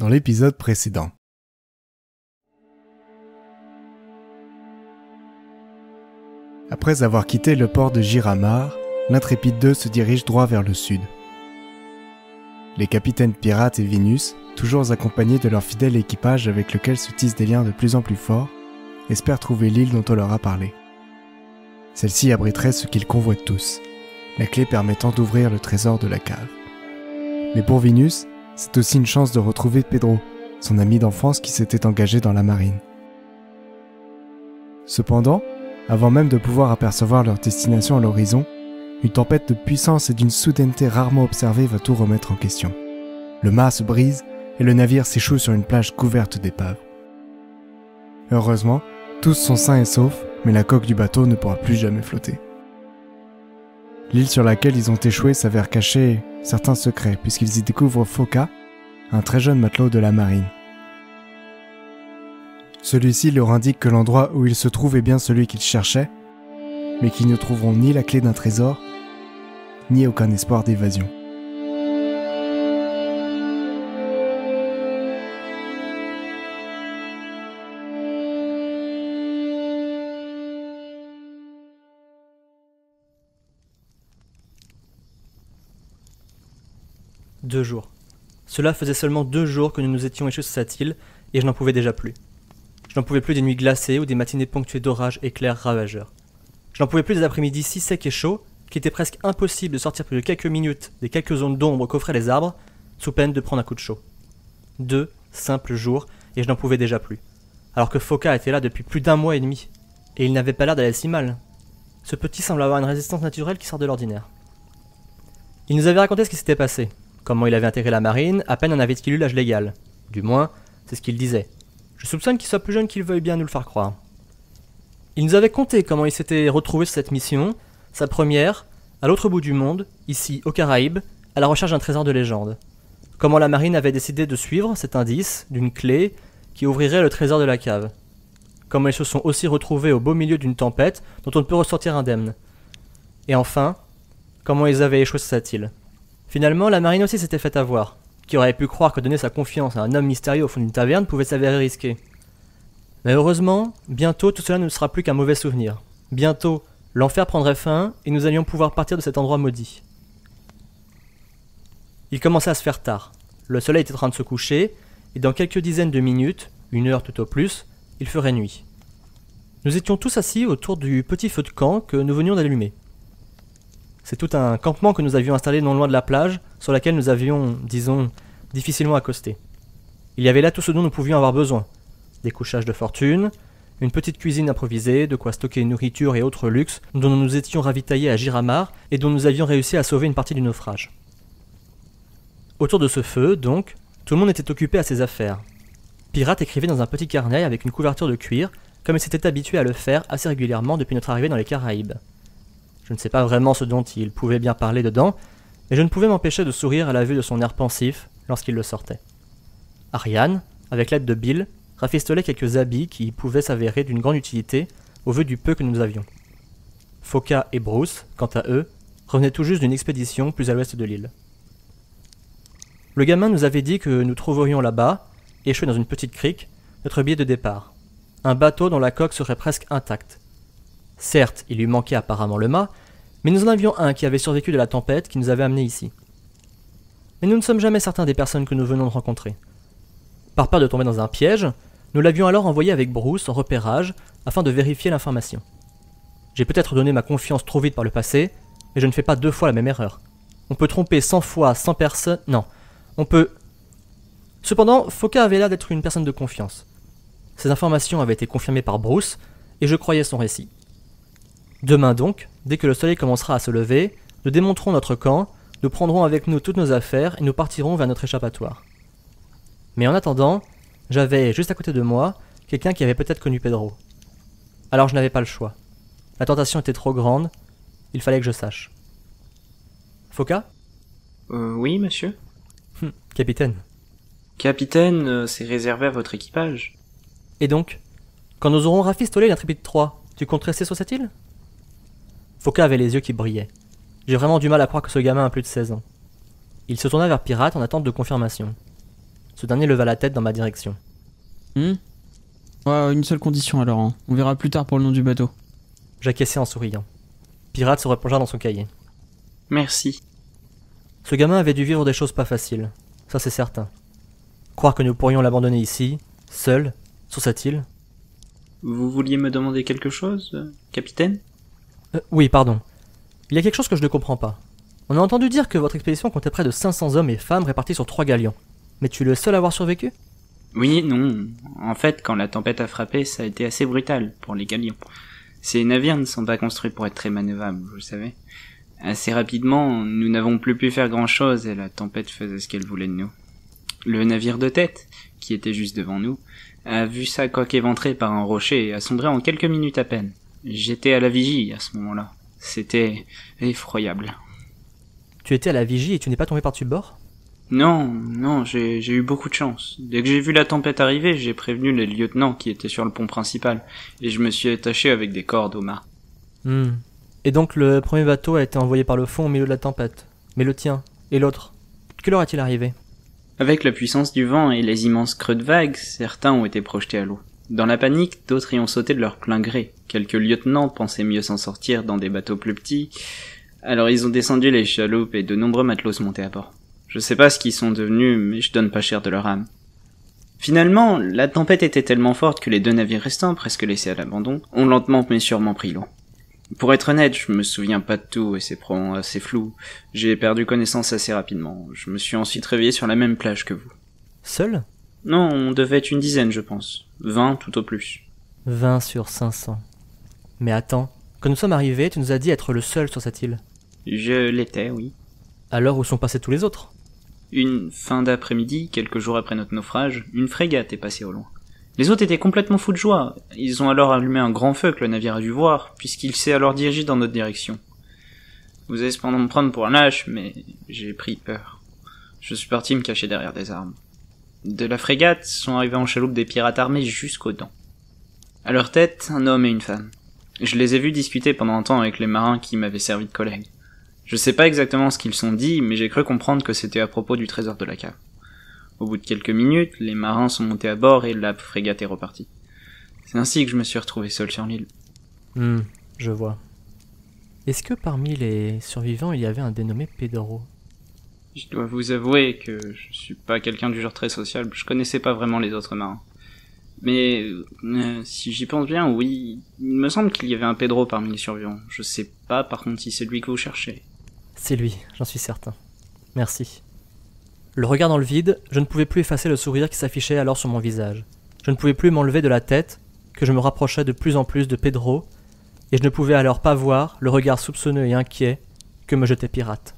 dans l'épisode précédent. Après avoir quitté le port de Giramar, l'Intrépide 2 se dirige droit vers le sud. Les capitaines pirates et Vénus, toujours accompagnés de leur fidèle équipage avec lequel se tissent des liens de plus en plus forts, espèrent trouver l'île dont on leur a parlé. Celle-ci abriterait ce qu'ils convoitent tous, la clé permettant d'ouvrir le trésor de la cave. Mais pour Vénus, c'est aussi une chance de retrouver Pedro, son ami d'enfance qui s'était engagé dans la marine. Cependant, avant même de pouvoir apercevoir leur destination à l'horizon, une tempête de puissance et d'une soudaineté rarement observée va tout remettre en question. Le mât se brise et le navire s'échoue sur une plage couverte d'épaves. Heureusement, tous sont sains et saufs, mais la coque du bateau ne pourra plus jamais flotter. L'île sur laquelle ils ont échoué s'avère cacher certains secrets, puisqu'ils y découvrent Foka, un très jeune matelot de la marine. Celui-ci leur indique que l'endroit où il se trouve est bien celui qu'ils cherchaient, mais qu'ils ne trouveront ni la clé d'un trésor, ni aucun espoir d'évasion. Deux jours. Cela faisait seulement 2 jours que nous nous étions échoués sur cette île, et je n'en pouvais déjà plus. Je n'en pouvais plus des nuits glacées ou des matinées ponctuées d'orages éclairs ravageurs. Je n'en pouvais plus des après-midi si secs et chauds qu'il était presque impossible de sortir plus de quelques minutes des quelques zones d'ombre qu'offraient les arbres, sous peine de prendre un coup de chaud. 2 simples jours, et je n'en pouvais déjà plus. Alors que Foka était là depuis plus d'1 mois et demi, et il n'avait pas l'air d'aller si mal. Ce petit semble avoir une résistance naturelle qui sort de l'ordinaire. Il nous avait raconté ce qui s'était passé. Comment il avait intégré la marine, à peine en avait-il eu l'âge légal. Du moins, c'est ce qu'il disait. Je soupçonne qu'il soit plus jeune qu'il veuille bien nous le faire croire. Il nous avait conté comment il s'était retrouvé sur cette mission, sa première, à l'autre bout du monde, ici aux Caraïbes, à la recherche d'un trésor de légende. Comment la marine avait décidé de suivre cet indice d'une clé qui ouvrirait le trésor de la cave. Comment ils se sont aussi retrouvés au beau milieu d'une tempête dont on ne peut ressortir indemne. Et enfin, comment ils avaient échoué sur cette île. Finalement, la marine aussi s'était fait avoir. Qui aurait pu croire que donner sa confiance à un homme mystérieux au fond d'une taverne pouvait s'avérer risqué. Mais heureusement, bientôt tout cela ne sera plus qu'un mauvais souvenir. Bientôt, l'enfer prendrait fin et nous allions pouvoir partir de cet endroit maudit. Il commençait à se faire tard. Le soleil était en train de se coucher, et dans quelques dizaines de minutes, 1 heure tout au plus, il ferait nuit. Nous étions tous assis autour du petit feu de camp que nous venions d'allumer. C'est tout un campement que nous avions installé non loin de la plage, sur laquelle nous avions, disons, difficilement accosté. Il y avait là tout ce dont nous pouvions avoir besoin. Des couchages de fortune, une petite cuisine improvisée, de quoi stocker nourriture et autres luxes dont nous nous étions ravitaillés à Giramar et dont nous avions réussi à sauver une partie du naufrage. Autour de ce feu, donc, tout le monde était occupé à ses affaires. Pirate écrivait dans un petit carnet avec une couverture de cuir, comme il s'était habitué à le faire assez régulièrement depuis notre arrivée dans les Caraïbes. Je ne sais pas vraiment ce dont il pouvait bien parler dedans, mais je ne pouvais m'empêcher de sourire à la vue de son air pensif lorsqu'il le sortait. Ariane, avec l'aide de Bill, rafistolait quelques habits qui pouvaient s'avérer d'une grande utilité au vu du peu que nous avions. Foka et Bruce, quant à eux, revenaient tout juste d'une expédition plus à l'ouest de l'île. Le gamin nous avait dit que nous trouverions là-bas, échoué dans une petite crique, notre billet de départ. Un bateau dont la coque serait presque intacte. Certes, il lui manquait apparemment le mât, mais nous en avions un qui avait survécu de la tempête qui nous avait amenés ici. Mais nous ne sommes jamais certains des personnes que nous venons de rencontrer. Par peur de tomber dans un piège, nous l'avions alors envoyé avec Bruce en repérage afin de vérifier l'information. J'ai peut-être donné ma confiance trop vite par le passé, mais je ne fais pas 2 fois la même erreur. On peut tromper 100 fois 100 personnes... Non, on peut... Cependant, Foka avait l'air d'être une personne de confiance. Ces informations avaient été confirmées par Bruce, et je croyais son récit. Demain donc, dès que le soleil commencera à se lever, nous démonterons notre camp, nous prendrons avec nous toutes nos affaires et nous partirons vers notre échappatoire. Mais en attendant, j'avais, juste à côté de moi, quelqu'un qui avait peut-être connu Pedro. Alors je n'avais pas le choix. La tentation était trop grande, il fallait que je sache. Foka ? Oui, monsieur ? Capitaine. Capitaine, c'est réservé à votre équipage. Et donc, quand nous aurons rafistolé l'Intrépide 3, tu comptes rester sur cette île ? Foka avait les yeux qui brillaient. J'ai vraiment du mal à croire que ce gamin a plus de 16 ans. Il se tourna vers Pirate en attente de confirmation. Ce dernier leva la tête dans ma direction. Ouais, une seule condition alors, hein. On verra plus tard pour le nom du bateau. J'acquiesçai en souriant. Pirate se replongea dans son cahier. Merci. Ce gamin avait dû vivre des choses pas faciles, ça c'est certain. Croire que nous pourrions l'abandonner ici, seul, sur cette île. Vous vouliez me demander quelque chose, capitaine? Oui, pardon. Il y a quelque chose que je ne comprends pas. On a entendu dire que votre expédition comptait près de 500 hommes et femmes répartis sur 3 galions. Mais tu es le seul à avoir survécu? Oui, non. En fait, quand la tempête a frappé, ça a été assez brutal pour les galions. Ces navires ne sont pas construits pour être très manœuvrables, vous le savez. Assez rapidement, nous n'avons plus pu faire grand-chose et la tempête faisait ce qu'elle voulait de nous. Le navire de tête, qui était juste devant nous, a vu sa coque éventrée par un rocher et a sombré en quelques minutes à peine. J'étais à la vigie à ce moment-là. C'était effroyable. Tu étais à la vigie et tu n'es pas tombé par-dessus bord? Non, j'ai eu beaucoup de chance. Dès que j'ai vu la tempête arriver, j'ai prévenu les lieutenants qui étaient sur le pont principal, et je me suis attaché avec des cordes au mât. Et donc le premier bateau a été envoyé par le fond au milieu de la tempête. Mais le tien, et l'autre, quelle heure est-il arrivé? Avec la puissance du vent et les immenses creux de vagues, certains ont été projetés à l'eau. Dans la panique, d'autres y ont sauté de leur plein gré. Quelques lieutenants pensaient mieux s'en sortir dans des bateaux plus petits, alors ils ont descendu les chaloupes et de nombreux matelots sont montés à bord. Je sais pas ce qu'ils sont devenus, mais je donne pas cher de leur âme. Finalement, la tempête était tellement forte que les 2 navires restants, presque laissés à l'abandon, ont lentement mais sûrement pris l'eau. Pour être honnête, je me souviens pas de tout et c'est probablement assez flou. J'ai perdu connaissance assez rapidement. Je me suis ensuite réveillé sur la même plage que vous. Seul? Non, on devait être une dizaine, je pense. 20 tout au plus. 20 sur 500. Mais attends, quand nous sommes arrivés, tu nous as dit être le seul sur cette île. Je l'étais, oui. Alors où sont passés tous les autres? Une fin d'après-midi, quelques jours après notre naufrage, une frégate est passée au loin. Les autres étaient complètement fous de joie. Ils ont alors allumé un grand feu que le navire a dû voir, puisqu'il s'est alors dirigé dans notre direction. Vous allez cependant me prendre pour un lâche, mais j'ai pris peur. Je suis parti me cacher derrière des arbres. De la frégate sont arrivés en chaloupe des pirates armés jusqu'aux dents. À leur tête, un homme et une femme. Je les ai vus discuter pendant un temps avec les marins qui m'avaient servi de collègues. Je sais pas exactement ce qu'ils sont dit, mais j'ai cru comprendre que c'était à propos du trésor de la cave. Au bout de quelques minutes, les marins sont montés à bord et la frégate est repartie. C'est ainsi que je me suis retrouvé seul sur l'île. Je vois. Est-ce que parmi les survivants, il y avait un dénommé Pedro? Je dois vous avouer que je suis pas quelqu'un du genre très sociable, je connaissais pas vraiment les autres marins. Mais si j'y pense bien, oui, il me semble qu'il y avait un Pedro parmi les survivants. Je sais pas par contre si c'est lui que vous cherchez. C'est lui, j'en suis certain. Merci. Le regard dans le vide, je ne pouvais plus effacer le sourire qui s'affichait alors sur mon visage. Je ne pouvais plus m'enlever de la tête que je me rapprochais de plus en plus de Pedro, et je ne pouvais alors pas voir le regard soupçonneux et inquiet que me jetait Pirate.